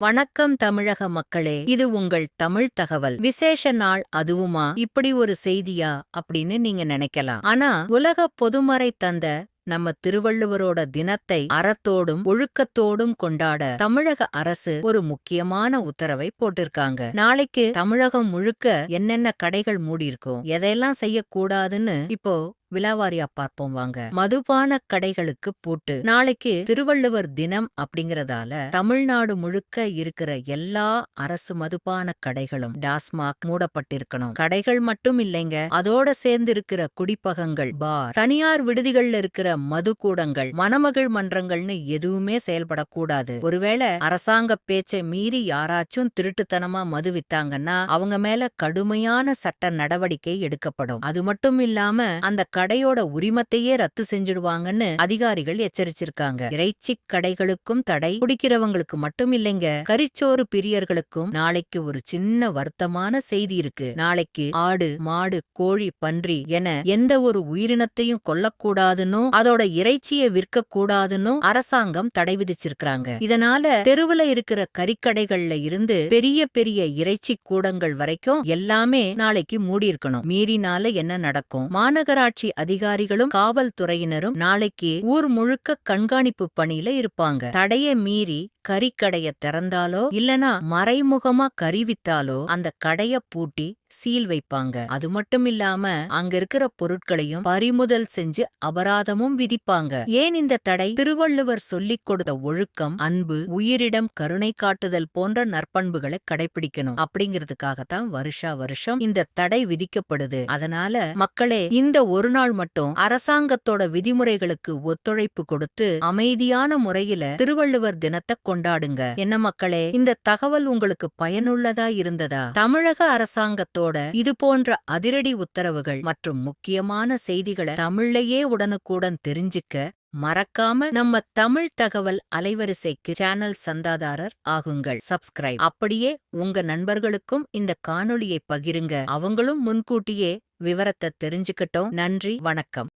வணக்கம் தமிழக மக்களே, இது உங்கள் தமிழ் தகவல். விசேஷ நாள் அதுவுமா, இப்படி ஒரு செய்தியா அப்படின்னு நீங்க நினைக்கலாம். ஆனா உலக பொதுமறை தந்த நம்ம திருவள்ளுவரோட தினத்தை அறத்தோடும் ஒழுக்கத்தோடும் கொண்டாட தமிழக அரசு ஒரு முக்கியமான உத்தரவை போட்டிருக்காங்க. நாளைக்கு தமிழகம் முழுக்க என்னென்ன கடைகள் மூடியிருக்கும், எதையெல்லாம் செய்யக்கூடாதுன்னு இப்போ விலாவாரியா பார்ப்போம் வாங்க. மதுபான கடைகளுக்கு பூட்டு. நாளைக்கு திருவள்ளுவர் தினம் அப்படிங்கறதால தமிழ்நாடு முழுக்க இருக்கிற எல்லா அரசு மதுபான கடைகளும் டாஸ்மாக் மூடப்பட்டிருக்கணும். கடைகள் மட்டும் இல்லைங்க, அதோட சேர்ந்து இருக்கிற குடிப்பகங்கள், பார், தனியார் விடுதிகள்ல இருக்கிற மது கூடங்கள், மணமகள் மன்றங்கள்னு எதுவுமே செயல்படக்கூடாது. ஒருவேளை அரசாங்க பேச்சை மீறி யாராச்சும் திருட்டுத்தனமா மது வித்தாங்கன்னா அவங்க மேல கடுமையான சட்ட நடவடிக்கை எடுக்கப்படும். அது மட்டும் இல்லாம அந்த கடையோட உரிமத்தையே ரத்து செஞ்சிடுவாங்கன்னு அதிகாரிகள் எச்சரிச்சிருக்காங்க. இறைச்சி கடைகளுக்கும் தடை. குடிக்கிறவங்களுக்கு மட்டும் இல்லைங்க, கரிச்சோறு பிரியர்களுக்கும் நாளைக்கு ஒரு சின்ன வருத்தமான செய்தி இருக்கு. நாளைக்கு ஆடு, மாடு, கோழி, பன்றி என எந்த ஒரு உயிரினத்தையும் கொல்லக்கூடாதுன்னு, அதோட இறைச்சியை விற்க கூடாதுன்னு அரசாங்கம் தடை விதிச்சிருக்காங்க. இதனால தெருவுல இருக்கிற கறிக்கடைகள்ல இருந்து பெரிய பெரிய இறைச்சி கூடங்கள் வரைக்கும் எல்லாமே நாளைக்கு மூடி இருக்கணும். மீறினால என்ன நடக்கும்? மாநகராட்சி அதிகாரிகளும் காவல்துறையினரும் நாளைக்கு ஊர் முழுக்க கண்காணிப்பு பணியில இருப்பாங்க. தடைய மீறி கறிக்கடைய திறந்தாலோ இல்லனா மறைமுகமா கறி வித்தாலோ அந்த கடைய பூட்டி சீல் வைப்பாங்க. அது மட்டும் இல்லாம அங்க இருக்கிற பொருட்களையும் பறிமுதல் செஞ்சு அபராதமும் விதிப்பாங்க. ஏன் இந்த தடை? திருவள்ளுவர் சொல்லிக் கொடுத்த ஒழுக்கம், அன்பு, உயிரிடம் கருணை காட்டுதல் போன்ற நற்பண்புகளை கடைபிடிக்கணும் அப்படிங்கிறதுக்காகத்தான் வருஷா வருஷம் இந்த தடை விதிக்கப்படுது. அதனால மக்களே, இந்த ஒரு நாள் மட்டும் அரசாங்கத்தோட விதிமுறைகளுக்கு ஒத்துழைப்பு கொடுத்து அமைதியான முறையில திருவள்ளுவர் தினத்தை கொண்டாடுங்க. என்ன மக்களே, இந்த தகவல் உங்களுக்கு பயனுள்ளதா இருந்ததா? தமிழக அரசாங்கத்தோட இது போன்ற அதிரடி உத்தரவுகள் மற்றும் முக்கியமான செய்திகளை தமிழ்லயே உடனுக்குடன் தெரிஞ்சுக்க மறக்காம நம்ம தமிழ் தகவல் அலைவரிசைக்கு சேனல் சந்தாதாரர் ஆகுங்கள். சப்ஸ்கிரைப். அப்படியே உங்க நண்பர்களுக்கும் இந்த காணொளியை பகிருங்க. அவங்களும் முன்கூட்டியே விவரத்தை தெரிஞ்சுக்கட்டும். நன்றி, வணக்கம்.